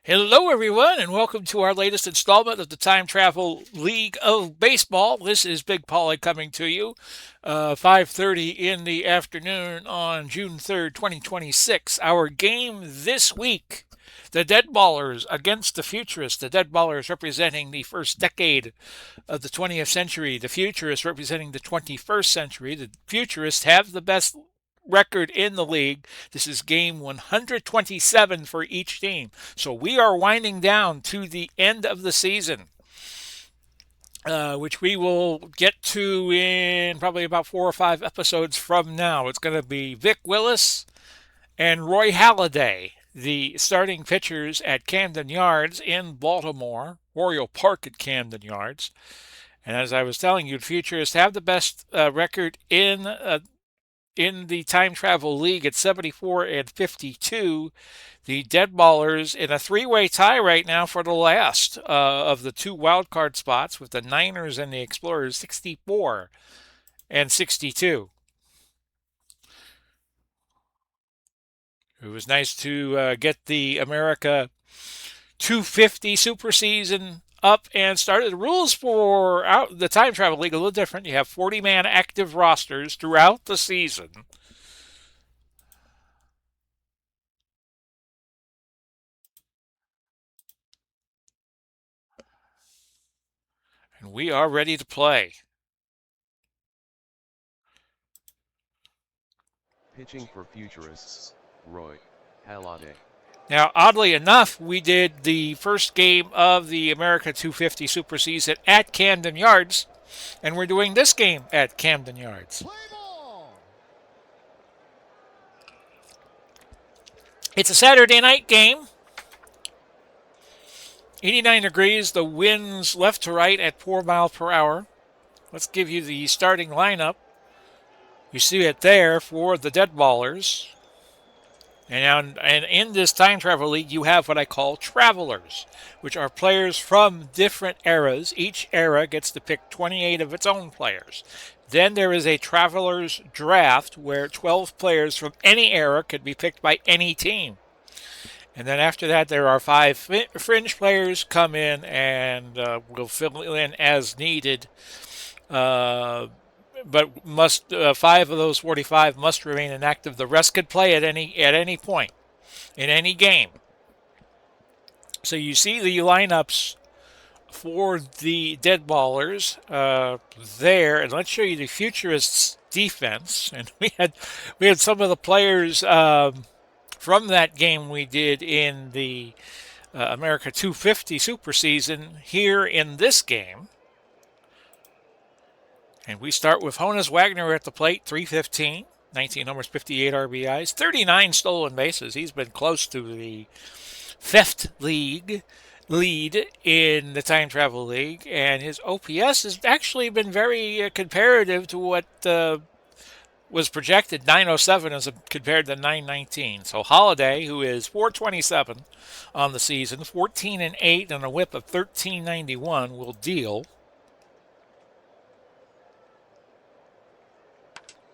Hello, everyone, and welcome to our latest installment of the Time Travel League of Baseball. This is Big Paulie coming to you, 5:30 in the afternoon on June 3rd, 2026. Our game this week, the Deadballers against the Futurists. The Deadballers representing the first decade of the 20th century. The Futurists representing the 21st century. The Futurists have the best record in the league. This is game 127 for each team. So we are winding down to the end of the season, which we will get to in probably about 4 or 5 episodes from now. It's going to be Vic Willis and Roy Halladay, the starting pitchers at Camden Yards in Baltimore, Oriole Park at Camden Yards. And as I was telling you, the Futurists have the best record in the Time Travel League at 74 and 52. The Deadballers in a three-way tie right now for the last of the two wild card spots with the Niners and the Explorers 64 and 62. It was nice to get the America 250 Super Season up and started. The rules for the Time Travel League are a little different. You have 40-man active rosters throughout the season. And we are ready to play. Pitching for Futurists, Roy Halladay. Now, oddly enough, we did the first game of the America 250 Super Season at Camden Yards, and we're doing this game at Camden Yards. It's a Saturday night game. 89 degrees, the winds left to right at 4 miles per hour. Let's give you the starting lineup. You see it there for the Deadballers. And in this Time Travel League, you have what I call travelers, which are players from different eras. Each era gets to pick 28 of its own players. Then there is a travelers draft where 12 players from any era could be picked by any team. And then after that, there are 5 fringe players come in and will fill in as needed. But must 5 of those 45 must remain inactive. The rest could play at any point in any game. So you see the lineups for the Deadballers there, and let's show you the Futurists defense. And we had some of the players from that game we did in the America 250 Super Season here in this game. And we start with Honus Wagner at the plate, 315, 19 homers, 58 RBIs, 39 stolen bases. He's been close to the fifth lead in the Time Travel League, and his OPS has actually been very comparative to what was projected, 907 as compared to 919. So Halladay, who is 427 on the season, 14 and 8 and a whip of 1391, will deal.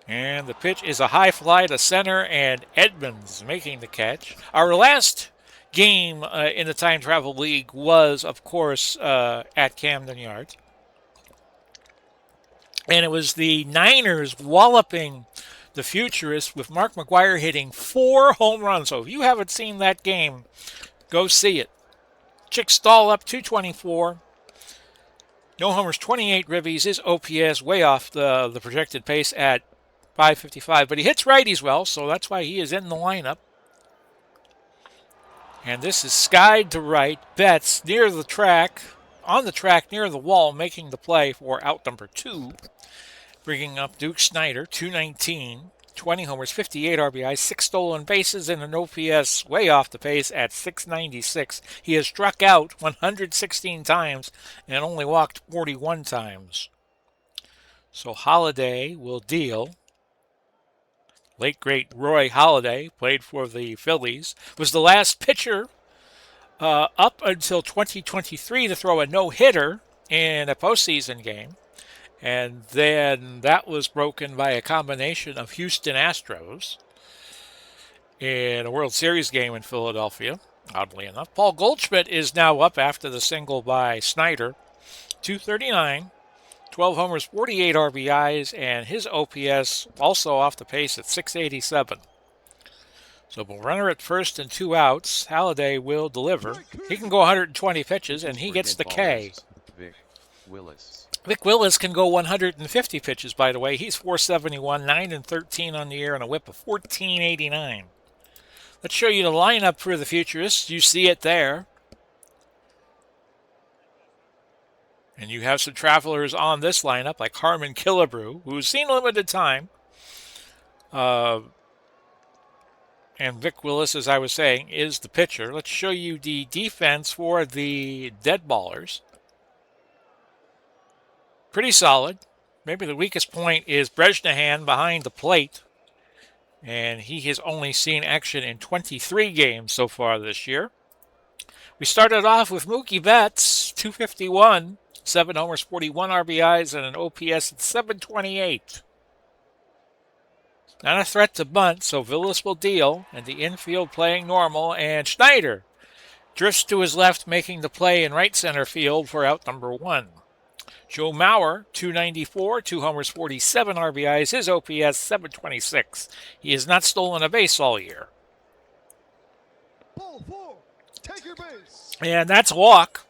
And the pitch is a high fly to center, and Edmonds making the catch. Our last game in the Time Travel League was, of course, at Camden Yards. And it was the Niners walloping the Futurists with Mark McGwire hitting 4 home runs. So if you haven't seen that game, go see it. Chick Stahl up 224. No homers, 28 ribbies. His OPS way off the projected pace at 555, but he hits righties well, so that's why he is in the lineup. And this is skied to right. Betts near the track, on the track near the wall, making the play for out number 2. Bringing up Duke Snyder, 219, 20 homers, 58 RBIs, 6 stolen bases, and an OPS way off the pace at 696. He has struck out 116 times and only walked 41 times. So Halladay will deal. Late great Roy Halladay, played for the Phillies, was the last pitcher up until 2023 to throw a no-hitter in a postseason game. And then that was broken by a combination of Houston Astros in a World Series game in Philadelphia. oddly enough. Paul Goldschmidt is now up after the single by Snyder. 239, 12 homers, 48 RBIs, and his OPS also off the pace at 687. So a runner at first and 2 outs. Halladay will deliver. He can go 120 pitches, and he gets the K. Vic Willis. Vic Willis can go 150 pitches, by the way. He's 471, 9 and 13 on the year, and a whip of 1489. Let's show you the lineup for the Futurists. You see it there. And you have some travelers on this lineup, like Harmon Killebrew, who's seen limited time. And Vic Willis, as I was saying, is the pitcher. Let's show you the defense for the Deadballers. Pretty solid. Maybe the weakest point is Brezhnehan behind the plate. And he has only seen action in 23 games so far this year. We started off with Mookie Betts, 251, 7 homers, 41 RBIs, and an OPS at 728. Not a threat to bunt, so Villas will deal, and the infield playing normal, and Schneider drifts to his left, making the play in right center field for out number 1. Joe Mauer, 294, 2 homers, 47 RBIs, his OPS 726. He has not stolen a base all year. Ball 4, take your base. And that's a walk.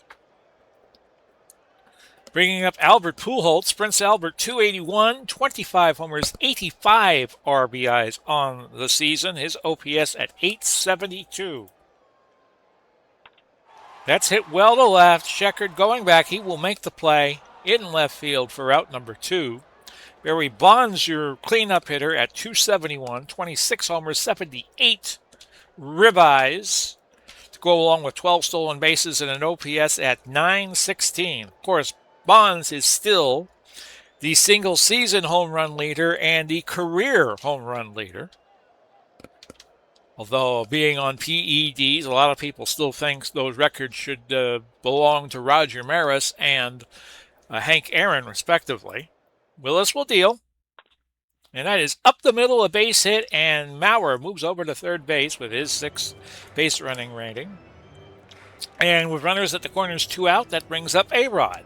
Bringing up Albert Pujols, Prince Albert, 281, 25 homers, 85 RBIs on the season. His OPS at 872. That's hit well to left. Sheckard going back. He will make the play in left field for out number 2. Barry Bonds, your cleanup hitter, at 271, 26 homers, 78 ribeyes to go along with 12 stolen bases and an OPS at 916. Of course, Bonds is still the single-season home run leader and the career home run leader. Although being on PEDs, a lot of people still think those records should belong to Roger Maris and Hank Aaron, respectively. Willis will deal. And that is up the middle, a base hit, and Mauer moves over to third base with his 6th base running rating. And with runners at the corners, 2 out, that brings up A-Rod.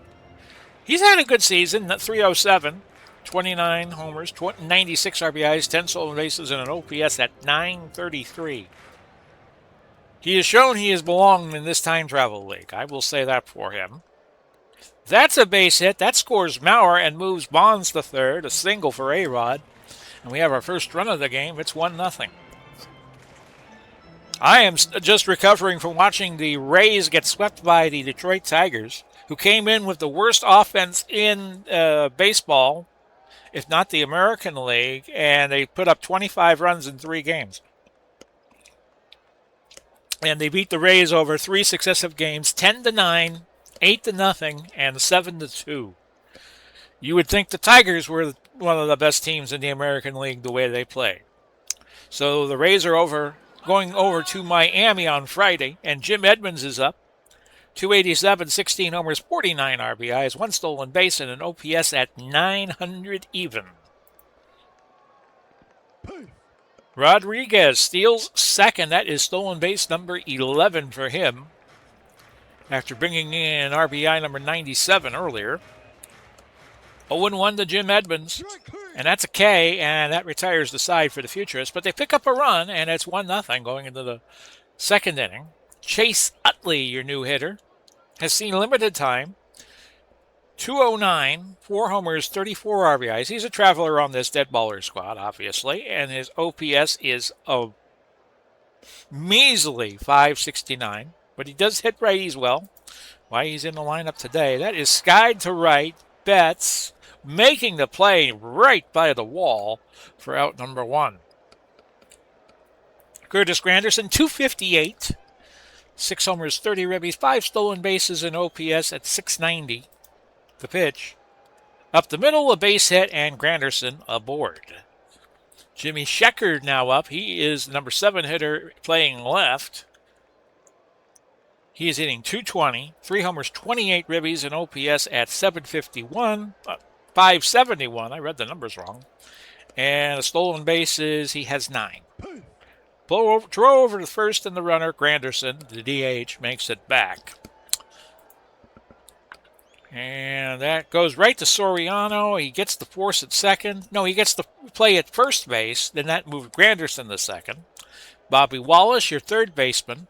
He's had a good season, 307, 29 homers, 96 RBIs, 10 stolen bases, and an OPS at 933. He has shown he has belonged in this time travel league. I will say that for him. That's a base hit. That scores Mauer and moves Bonds to third, a single for A-Rod. And we have our first run of the game. It's 1-0. I am just recovering from watching the Rays get swept by the Detroit Tigers, who came in with the worst offense in baseball, if not the American League, and they put up 25 runs in 3 games. And they beat the Rays over 3 successive games, 10-9, 8-0, and 7-2. You would think the Tigers were one of the best teams in the American League the way they play. So the Rays are going over to Miami on Friday, and Jim Edmonds is up. 287, 16 homers, 49 RBIs, 1 stolen base, and an OPS at 900 even. Rodriguez steals second. That is stolen base number 11 for him, after bringing in RBI number 97 earlier. 0-1 to Jim Edmonds, and that's a K, and that retires the side for the Futurists. But they pick up a run, and it's 1-0 going into the second inning. Chase Utley, your new hitter, has seen limited time. 209, 4 homers, 34 RBIs. He's a traveler on this Deadballers squad, obviously, and his OPS is a measly 569. But he does hit righties well. Why he's in the lineup today. That is skied to right. Betts making the play right by the wall for out number 1. Curtis Granderson, 258. 6 homers, 30 ribbies, 5 stolen bases, and OPS at 690. The pitch. Up the middle, a base hit, and Granderson aboard. Jimmy Sheckard now up. He is the number 7 hitter playing left. He is hitting 220, 3 homers, 28 ribbies, and OPS at 751, 571. I read the numbers wrong. And the stolen bases, he has 9. Throw over to first and the runner, Granderson. The DH makes it back. And that goes right to Soriano. He gets the force at second. No, he gets the play at first base. Then that moved Granderson to second. Bobby Wallace, your third baseman.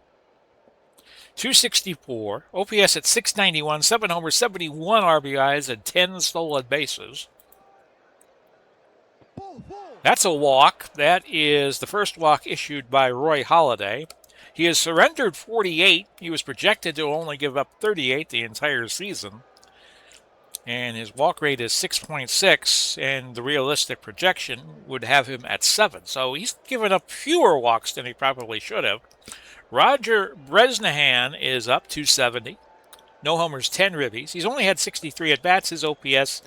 264. OPS at 691. 7 homers, 71 RBIs, and 10 stolen bases. That's a walk. That is the first walk issued by Roy Halladay. He has surrendered 48. He was projected to only give up 38 the entire season. And his walk rate is 6.6, and the realistic projection would have him at 7. So he's given up fewer walks than he probably should have. Roger Bresnahan is up 270. No homers, 10 ribbies. He's only had 63 at-bats. His OPS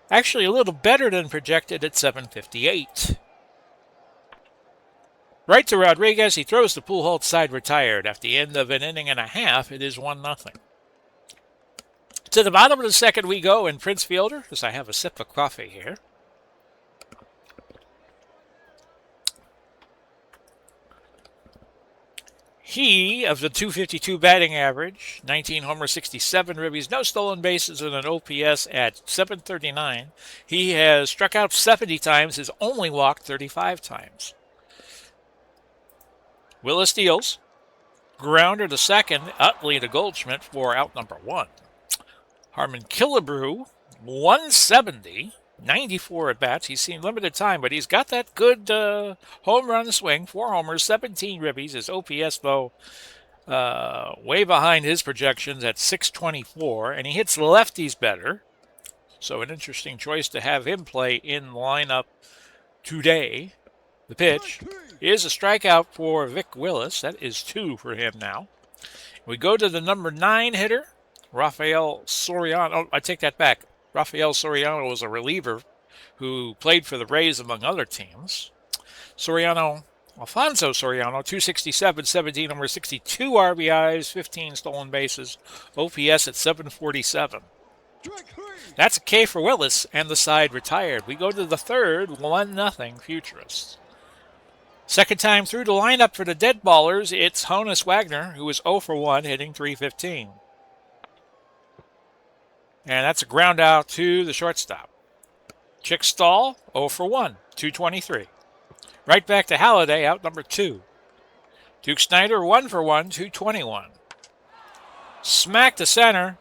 actually a little better than projected at 758. Right to Rodriguez. He throws the Pujols side retired. At the end of an inning and a half, it is 1-0. To the bottom of the second we go in Prince Fielder, as I have a sip of coffee here. He, of the 252 batting average, 19 homers, 67 ribbies, no stolen bases, and an OPS at 739. He has struck out 70 times, has only walked 35 times. Willis deals. Grounder to second, Utley to Goldschmidt for out number 1. Harmon Killebrew, 170, 94 at-bats. He's seen limited time, but he's got that good home run swing. 4 homers, 17 ribbies. His OPS, though, way behind his projections at 624, and he hits lefties better. So an interesting choice to have him play in the lineup today. The pitch is a strikeout for Vic Willis. That is 2 for him now. We go to the number 9 hitter, Rafael Soriano. Oh, I take that back. Rafael Soriano was a reliever who played for the Rays among other teams. Alfonso Soriano, 267, 17 homers, 62 RBIs, 15 stolen bases, OPS at 747. That's a K for Willis, and the side retired. We go to the third, 1-0 Futurists. Second time through the lineup for the Deadballers, it's Honus Wagner, who is 0 for 1, hitting .315. And that's a ground out to the shortstop. Chick Stahl, 0 for 1, 223. Right back to Halladay, out number 2. Duke Snyder, 1 for 1, 221. Smack to center,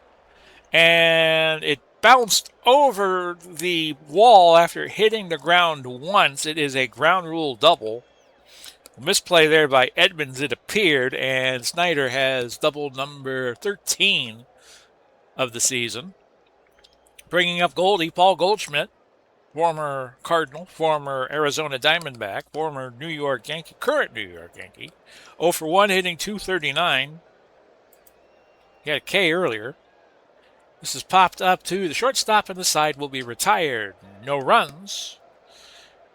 and it bounced over the wall after hitting the ground once. It is a ground rule double. Misplay there by Edmonds, it appeared, and Snyder has double number 13 of the season. Bringing up Goldie, Paul Goldschmidt, former Cardinal, former Arizona Diamondback, former New York Yankee, current New York Yankee, 0 for 1, hitting .239. He had a K earlier. This is popped up to the shortstop, and the side will be retired. No runs.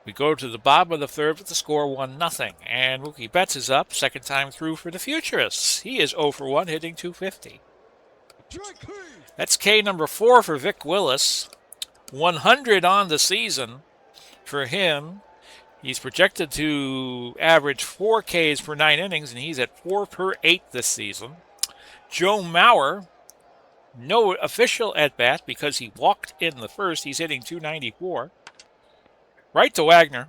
We go to the bottom of the third with the score 1-0. And Mookie Betts is up, second time through for the Futurists. He is 0 for 1, hitting .250. That's K number 4 for Vic Willis. 100 on the season for him. He's projected to average 4 Ks per 9 innings, and he's at 4 per 8 this season. Joe Mauer, no official at-bat because he walked in the first. He's hitting .294. Right to Wagner.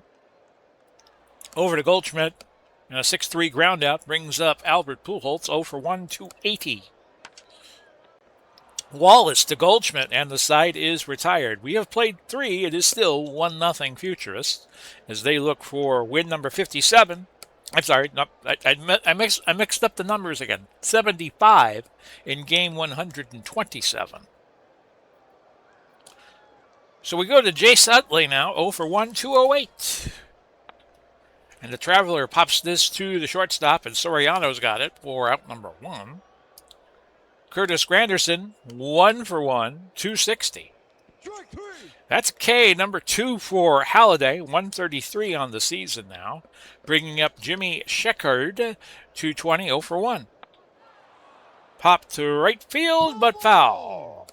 Over to Goldschmidt. And a 6-3 ground out brings up Albert Pujols, 0 for 1, 280. Wallace to Goldschmidt, and the side is retired. We have played 3. It is still 1-0 Futurists as they look for win number 57. I'm sorry, no, I mixed up the numbers again. 75 in game 127. So we go to Jace Utley now, 0 for 1, 208. And the Traveler pops this to the shortstop, and Soriano's got it for out number 1. Curtis Granderson, 1 for 1, 260. That's K number 2 for Halladay, 133 on the season now. Bringing up Jimmy Sheckard, 220, 0 for 1. Pop to right field, but foul.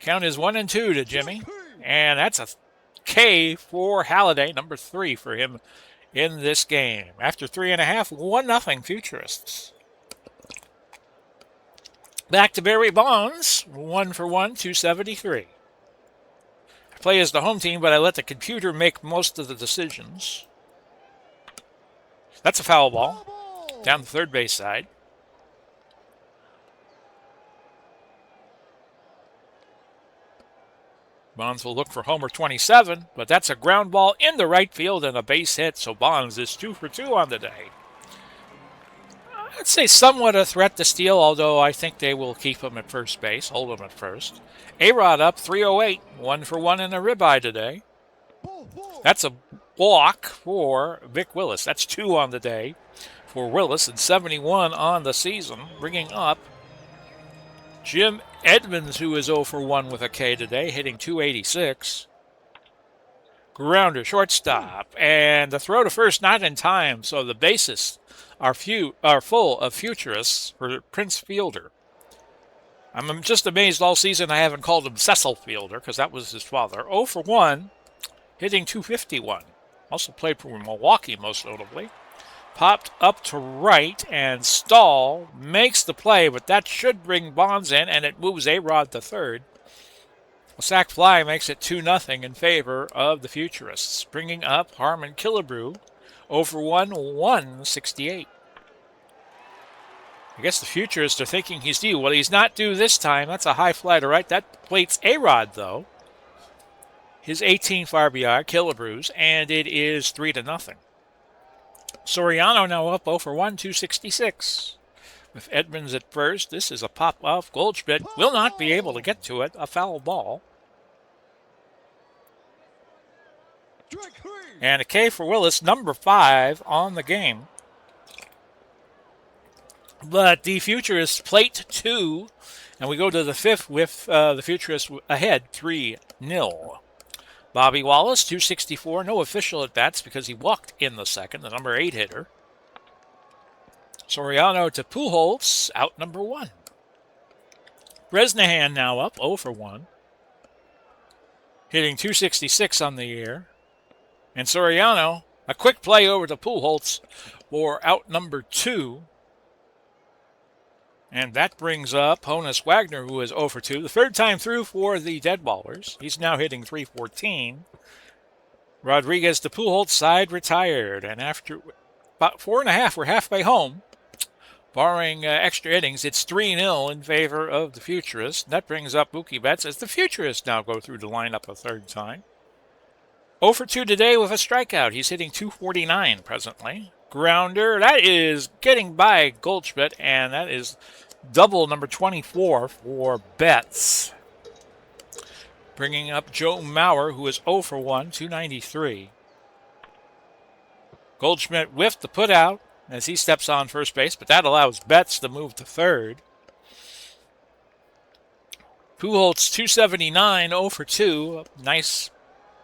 Count is 1 and 2 to Jimmy. And that's a K for Halladay, number 3 for him in this game. After 3.5, 1-0 Futurists. Back to Barry Bonds, 1 for 1, 273. I play as the home team, but I let the computer make most of the decisions. That's a foul ball down the third base side. Bonds will look for homer 27, but that's a ground ball in the right field and a base hit, so Bonds is 2 for 2 on the day. I'd say somewhat a threat to steal, although I think they will keep him at first base, hold him at first. A-Rod up 308, 1 for 1 in a ribeye today. That's a walk for Vic Willis. That's 2 on the day for Willis and 71 on the season, bringing up Jim Edmonds, who is 0 for 1 with a K today, hitting 286. Grounder, shortstop, and the throw to first not in time, so the bases are full of Futurists for Prince Fielder. I'm just amazed all season I haven't called him Cecil Fielder, because that was his father. 0 for 1, hitting 251. Also played for Milwaukee, most notably. Popped up to right, and Stahl makes the play, but that should bring Bonds in, and it moves A-Rod to third. A sac fly makes it 2-0 in favor of the Futurists, bringing up Harmon Killebrew, 0 for 1, 168. I guess the Futurists are thinking he's due. Well, he's not due this time. That's a high fly to right. That plates A-Rod, though. His 18th RBI, Killebrew's, and it is 3-0. Soriano now up 0 for 1, 266. With Edmonds at first, this is a pop-off. Goldschmidt will not be able to get to it. A foul ball. And a K for Willis, number 5 on the game. But the Futurists plate 2, and we go to the 5th with the Futurists ahead 3-0. Bobby Wallace, 264, no official at-bats because he walked in the second, the number 8 hitter. Soriano to Pujols, out number 1. Bresnahan now up, 0 for 1. Hitting 266 on the year. And Soriano, a quick play over to Pujols for out number 2. And that brings up Honus Wagner, who is 0 for 2. The third time through for the Deadballers. He's now hitting 314. Rodriguez to Pujols side retired. And after about 4.5, we're halfway home. Barring extra innings, it's 3-0 in favor of the Futurists. That brings up Mookie Betts as the Futurists now go through the lineup a third time. 0 for 2 today with a strikeout. He's hitting 249 presently. Grounder, that is getting by Goldschmidt, and that is double number 24 for Betts. Bringing up Joe Mauer, who is 0 for 1, 293. Goldschmidt whiffed the putout as he steps on first base, but that allows Betts to move to third. Pujols 279, 0 for 2. A nice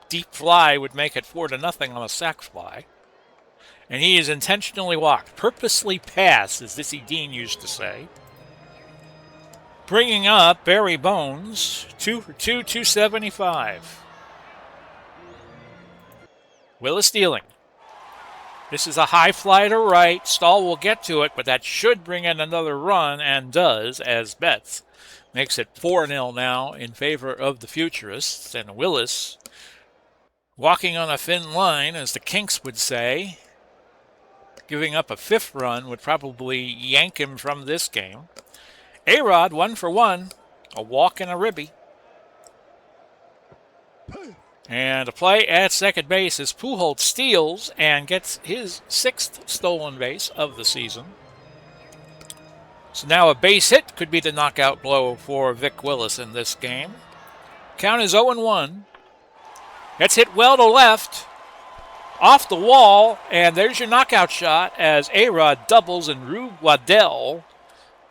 deep fly would make it 4-0 on a sac fly. And he is intentionally walked. Purposely passed, as Dizzy Dean used to say. Bringing up Barry Bones, 2 for 2, 275. Willis dealing. This is a high fly to right. Stahl will get to it, but that should bring in another run, and does, as Betts makes it 4-0 now in favor of the Futurists. And Willis walking on a thin line, as the Kinks would say. Giving up a 5th run would probably yank him from this game. A-Rod, 1 for 1. A walk and a ribby. And a play at second base as Pujols steals and gets his 6th stolen base of the season. So now a base hit could be the knockout blow for Vic Willis in this game. Count is 0-1. That's hit well to left. Off the wall, and there's your knockout shot as A-Rod doubles, and Rube Waddell,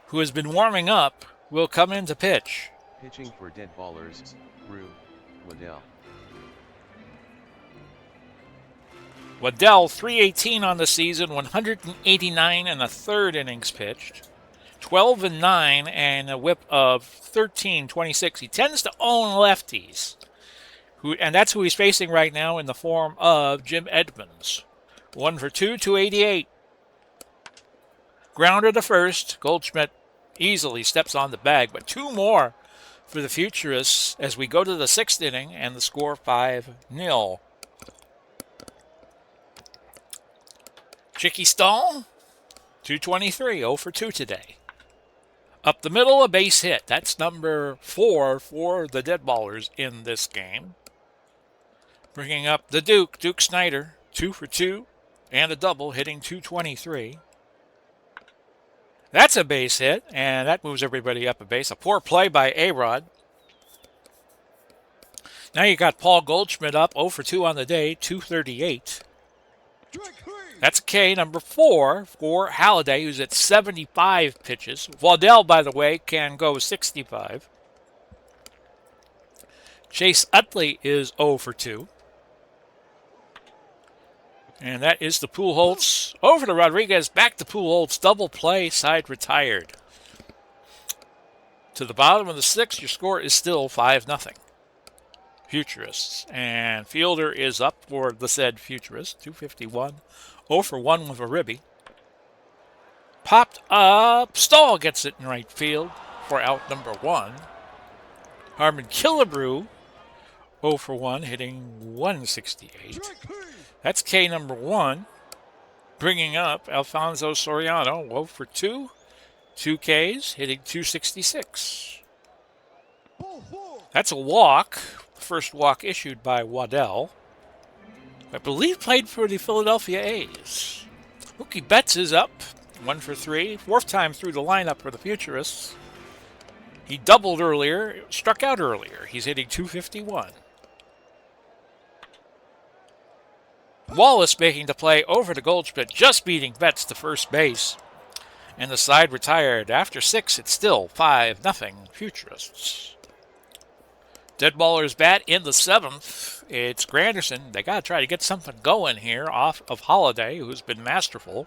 who has been warming up, will come in to pitch. Pitching for Deadballers, Rube Waddell. Waddell, 318 on the season, 189 and a third innings pitched, 12-9, and a whip of 13.26. He tends to own lefties. And that's who he's facing right now in the form of Jim Edmonds, 1 for 2, 288. Grounder to first. Goldschmidt easily steps on the bag, but 2 more for the Futurists as we go to the 6th inning and the score 5-0. Chicky Stahl, 223, 0 for 2 today. Up the middle, a base hit. That's number 4 for the Deadballers in this game. Bringing up the Duke Snyder, 2 for 2, and a double, hitting 223. That's a base hit, and that moves everybody up a base. A poor play by A-Rod. Now you got Paul Goldschmidt up 0 for 2 on the day, 238. That's K, number 4 for Halliday, who's at 75 pitches. Waddell, by the way, can go 65. Chase Utley is 0 for 2. And that is the Pujols. Over to Rodriguez, back to Pujols. Double play, side retired. To the bottom of the 6th, your score is still 5-0. Futurists. And Fielder is up for the said Futurists, 251. 0 for 1 with a ribby. Popped up. Stahl gets it in right field for out number 1. Harmon Killebrew, 0 for 1, hitting 168. That's K number 1. Bringing up Alfonso Soriano, 0 for 2. 2 Ks, hitting 266. That's a walk. The first walk issued by Waddell. I believe played for the Philadelphia A's. Mookie Betts is up, 1 for 3. 4th time through the lineup for the Futurists. He doubled earlier, struck out earlier. He's hitting 251. Wallace making the play over to Goldschmidt, just beating Betts to first base. And the side retired. After 6, it's still 5-0 Futurists. Deadballers bat in the 7th. It's Granderson. They got to try to get something going here off of Holiday, who's been masterful.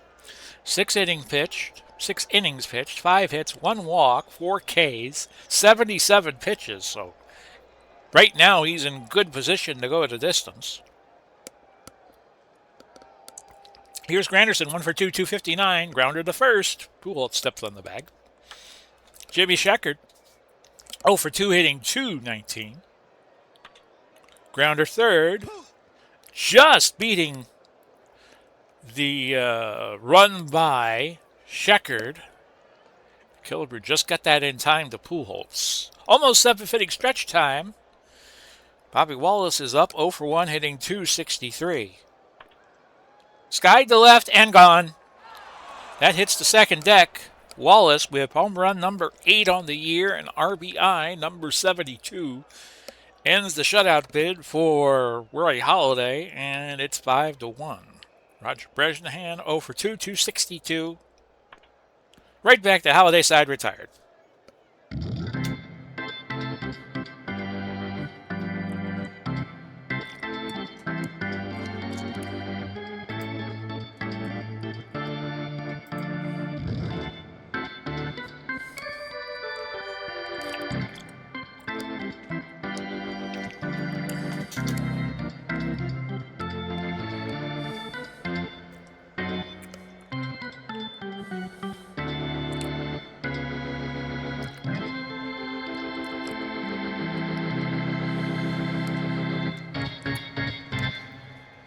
6 innings pitched, 5 hits, 1 walk, 4 Ks, 77 pitches. So right now he's in good position to go at a distance. Here's Granderson, 1 for 2, 259. Grounder to first. Pujols steps on the bag. Jimmy Sheckard, 0 for 2, hitting 219. Grounder third. Just beating the run by Sheckard. Killebrew just got that in time to Pujols. Almost 7th inning stretch time. Bobby Wallace is up 0 for 1, hitting 263. Skied to left and gone. That hits the second deck. Wallace with home run number 8 on the year and RBI number 72 ends the shutout bid for Roy Halladay, and it's 5-1. Roger Bresnahan 0 for 2, 262. Right back to Halladay, side retired.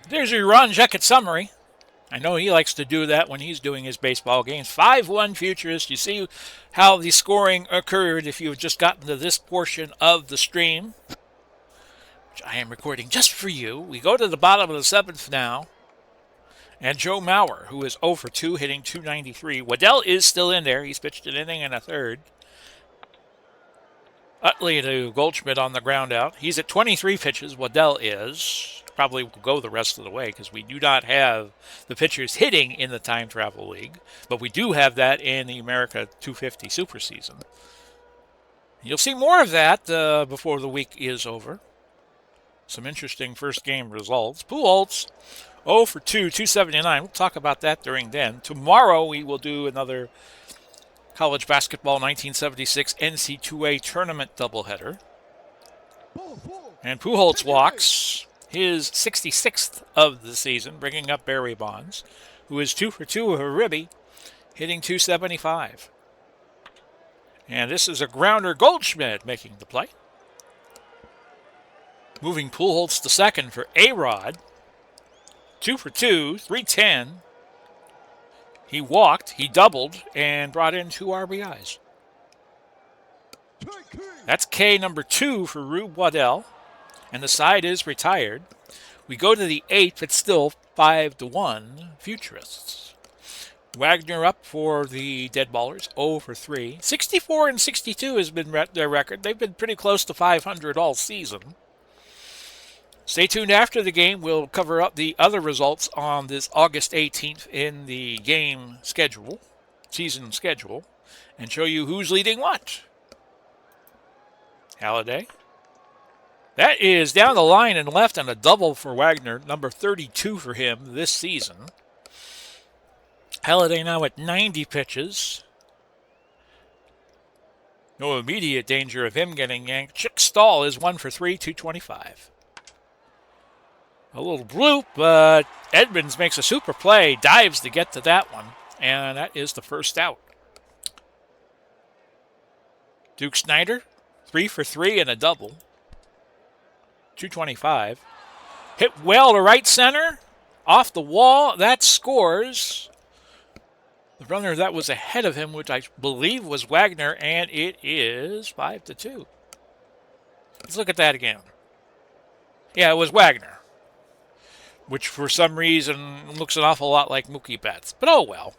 There's your Ron Jeckett summary. I know he likes to do that when he's doing his baseball games. 5-1 Futurists. You see how the scoring occurred if you've just gotten to this portion of the stream, which I am recording just for you. We go to the bottom of the 7th now. And Joe Mauer, who is 0 for 2, hitting 293. Waddell is still in there. He's pitched an inning and a third. Utley to Goldschmidt on the ground out. He's at 23 pitches. Waddell is. Probably will go the rest of the way because we do not have the pitchers hitting in the Time Travel League, but we do have that in the America 250 Super Season. You'll see more of that before the week is over. Some interesting first game results. Pujols 0 for 2, 279. We'll talk about that during then. Tomorrow we will do another college basketball 1976 NC2A tournament doubleheader. And Pujols walks. his 66th of the season, bringing up Barry Bonds, who is 2 for 2 with a ribby, hitting .275. And this is a grounder. Goldschmidt making the play. Moving Pujols to second for A-Rod. 2 for 2, 310. He walked, he doubled, and brought in 2 RBIs. That's K number 2 for Rube Waddell, and the side is retired. We go to the 8th. It's still 5-1 Futurists. Wagner up for the Deadballers, 0 for 3. 64 and 62 has been their record. They've been pretty close to 500 all season. Stay tuned after the game. We'll cover up the other results on this August 18th in the game schedule, season schedule, and show you who's leading what. Halladay. That is down the line and left on a double for Wagner, number 32 for him this season. Halladay now at 90 pitches. No immediate danger of him getting yanked. Chick Stahl is 1 for 3, 225. A little bloop, but Edmonds makes a super play, dives to get to that one, and that is the first out. Duke Snider, 3 for 3 and a double. 225. Hit well to right center. Off the wall. That scores. The runner that was ahead of him, which I believe was Wagner, and it is 5-2. Let's look at that again. Yeah, it was Wagner, which for some reason looks an awful lot like Mookie Betts. But oh well.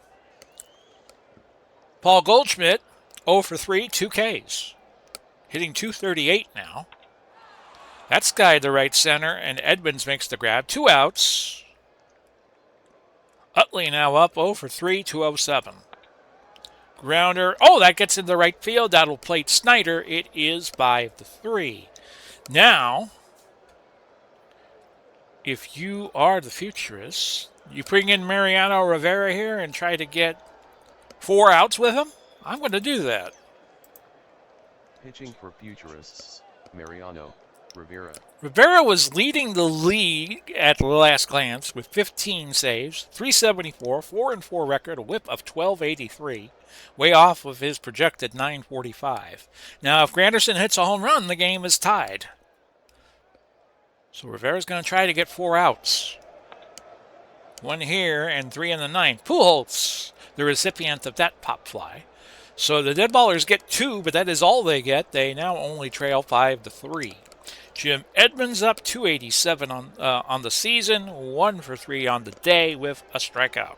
Paul Goldschmidt, 0 for 3, 2 Ks. Hitting .238 now. That's guy to right center, and Edmonds makes the grab. 2 outs. Utley now up 0 for 3, 207. Grounder. Oh, that gets into right field. That'll plate Snyder. It is 5-3. Now, if you are the Futurists, you bring in Mariano Rivera here and try to get 4 outs with him? I'm going to do that. Pitching for Futurists, Mariano Rivera. Rivera was leading the league at last glance with 15 saves, 374, 4-4 record, a whip of 1283, way off of his projected 945. Now, if Granderson hits a home run, the game is tied. So Rivera's going to try to get 4 outs. 1 here and 3 in the 9th. Pujols, the recipient of that pop fly. So the Deadballers get 2, but that is all they get. They now only trail 5-3. Jim Edmonds up 287 on the season, 1 for 3 on the day with a strikeout.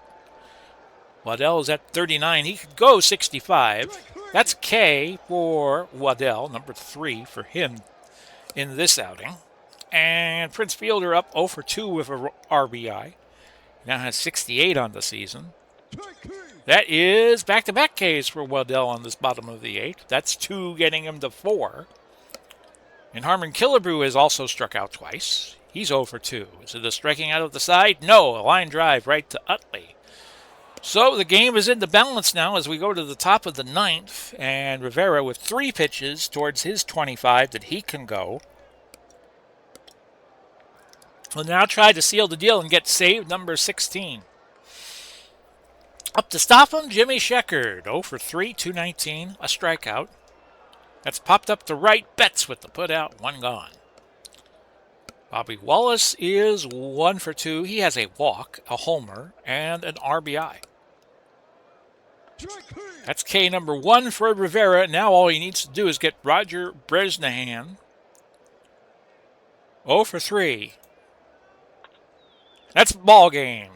Waddell is at 39. He could go 65. That's K for Waddell, number 3 for him in this outing. And Prince Fielder up 0 for 2 with a RBI. Now has 68 on the season. That is back-to-back Ks for Waddell on this bottom of the 8th. That's 2 getting him to 4. And Harmon Killebrew has also struck out twice. He's 0 for 2. Is it a striking out of the side? No, a line drive right to Utley. So the game is into balance now as we go to the top of the 9th. And Rivera with 3 pitches towards his 25 that he can go. Will now try to seal the deal and get save number 16. Up to stop him, Jimmy Sheckard, 0 for 3, 219, a strikeout. That's popped up to right. Betts with the putout, 1 gone. Bobby Wallace is 1 for 2. He has a walk, a homer, and an RBI. That's K number 1 for Rivera. Now all he needs to do is get Roger Bresnahan. 0 for 3. That's ball game.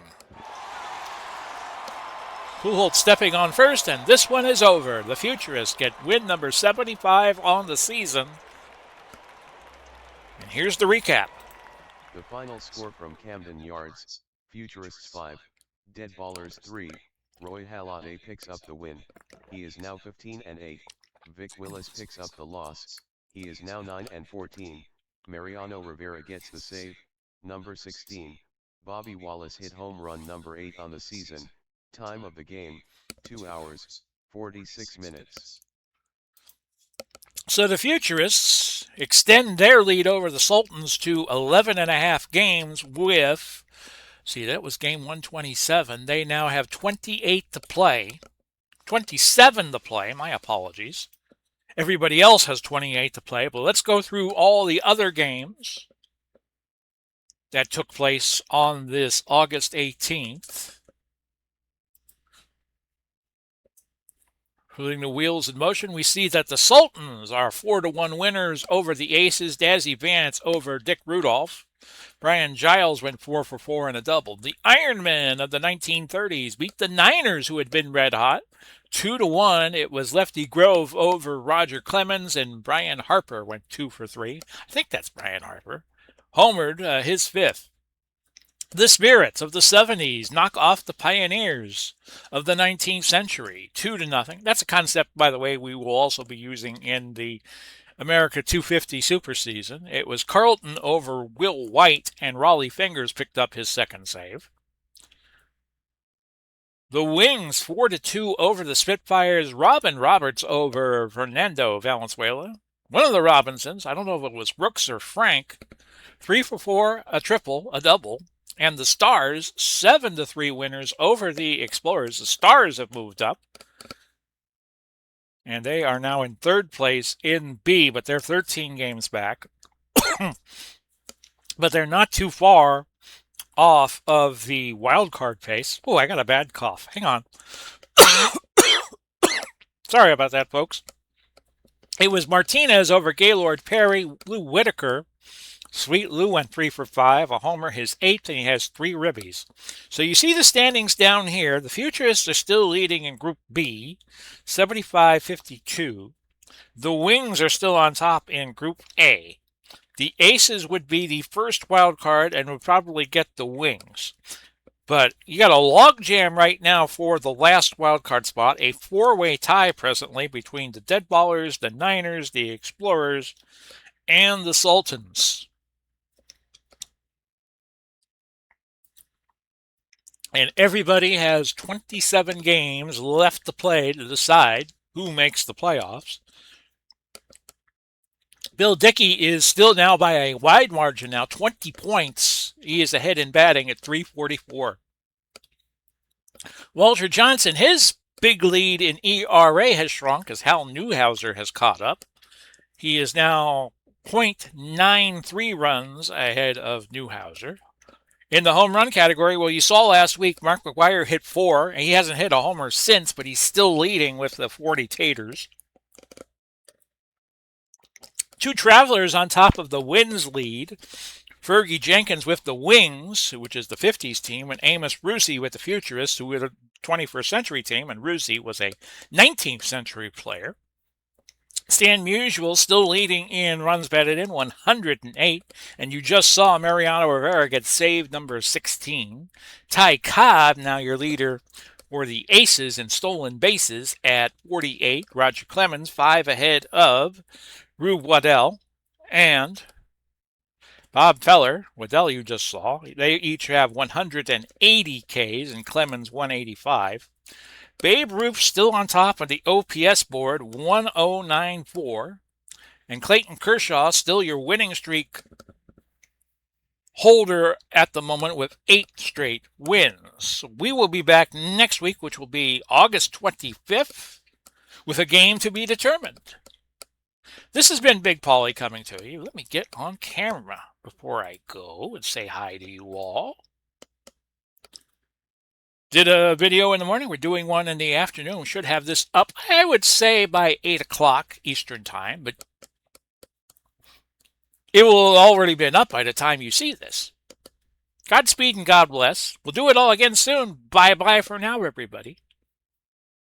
Pujols stepping on first, and this one is over. The Futurists get win number 75 on the season. And here's the recap. The final score from Camden Yards, Futurists 5, Deadballers 3, Roy Halladay picks up the win. He is now 15-8. Vic Willis picks up the loss. He is now 9-14. Mariano Rivera gets the save, number 16. Bobby Wallace hit home run number 8 on the season. Time of the game, 2 hours, 46 minutes. So the Futurists extend their lead over the Sultans to 11.5 games with, see, that was game 127. They now have 28 to play. 27 to play, my apologies. Everybody else has 28 to play, but let's go through all the other games that took place on this August 18th. Putting the wheels in motion, we see that the Sultans are 4-1 winners over the Aces. Dazzy Vance over Dick Rudolph. Brian Giles went 4 for 4 in a double. The Ironmen of the 1930s beat the Niners, who had been red hot. 2-1. It was Lefty Grove over Roger Clemens, and Brian Harper went 2 for 3. I think that's Brian Harper. Homered his fifth. The Spirits of the 70s knock off the Pioneers of the 19th century, 2-0. That's a concept, by the way, we will also be using in the America 250 Super Season. It was Carlton over Will White, and Raleigh Fingers picked up his second save. The Wings 4-2 over the Spitfires. Robin Roberts over Fernando Valenzuela. One of the Robinsons, I don't know if it was Brooks or Frank, 3 for 4, a triple, a double. And the Stars, 7-3 winners over the Explorers. The Stars have moved up. And they are now in third place in B, but they're 13 games back. But they're not too far off of the wild card pace. Oh, I got a bad cough. Hang on. Sorry about that, folks. It was Martinez over Gaylord Perry. Lou Whitaker. Sweet Lou went 3 for 5, a homer, his 8th, and he has 3 ribbies. So you see the standings down here. The Futurists are still leading in Group B, 75-52. The Wings are still on top in Group A. The Aces would be the first wild card and would probably get the Wings. But you got a logjam right now for the last wild card spot, a 4-way tie presently between the Deadballers, the Niners, the Explorers, and the Sultans. And everybody has 27 games left to play to decide who makes the playoffs. Bill Dickey is still now by a wide margin now, 20 points. He is ahead in batting at 344. Walter Johnson, his big lead in ERA has shrunk as Hal Newhouser has caught up. He is now 0.93 runs ahead of Newhouser. In the home run category, well, you saw last week Mark McGwire hit 4, and he hasn't hit a homer since, but he's still leading with the 40 taters. 2 Travelers on top of the Wins lead. Fergie Jenkins with the Wings, which is the 50s team, and Amos Rusey with the Futurists, who were the 21st century team, and Rusey was a 19th century player. Stan Musial still leading in runs batted in, 108. And you just saw Mariano Rivera get save number 16. Ty Cobb, now your leader for the Aces in stolen bases at 48. Roger Clemens, 5 ahead of Rube Waddell. And Bob Feller, Waddell you just saw. They each have 180 Ks and Clemens 185. Babe Ruth still on top of the OPS board, 1094. And Clayton Kershaw still your winning streak holder at the moment with 8 straight wins. We will be back next week, which will be August 25th, with a game to be determined. This has been Big Paulie coming to you. Let me get on camera before I go and say hi to you all. Did a video in the morning. We're doing one in the afternoon. We should have this up, I would say, by 8 o'clock Eastern Time, but it will already been up by the time you see this. Godspeed and God bless. We'll do it all again soon. Bye-bye for now, everybody.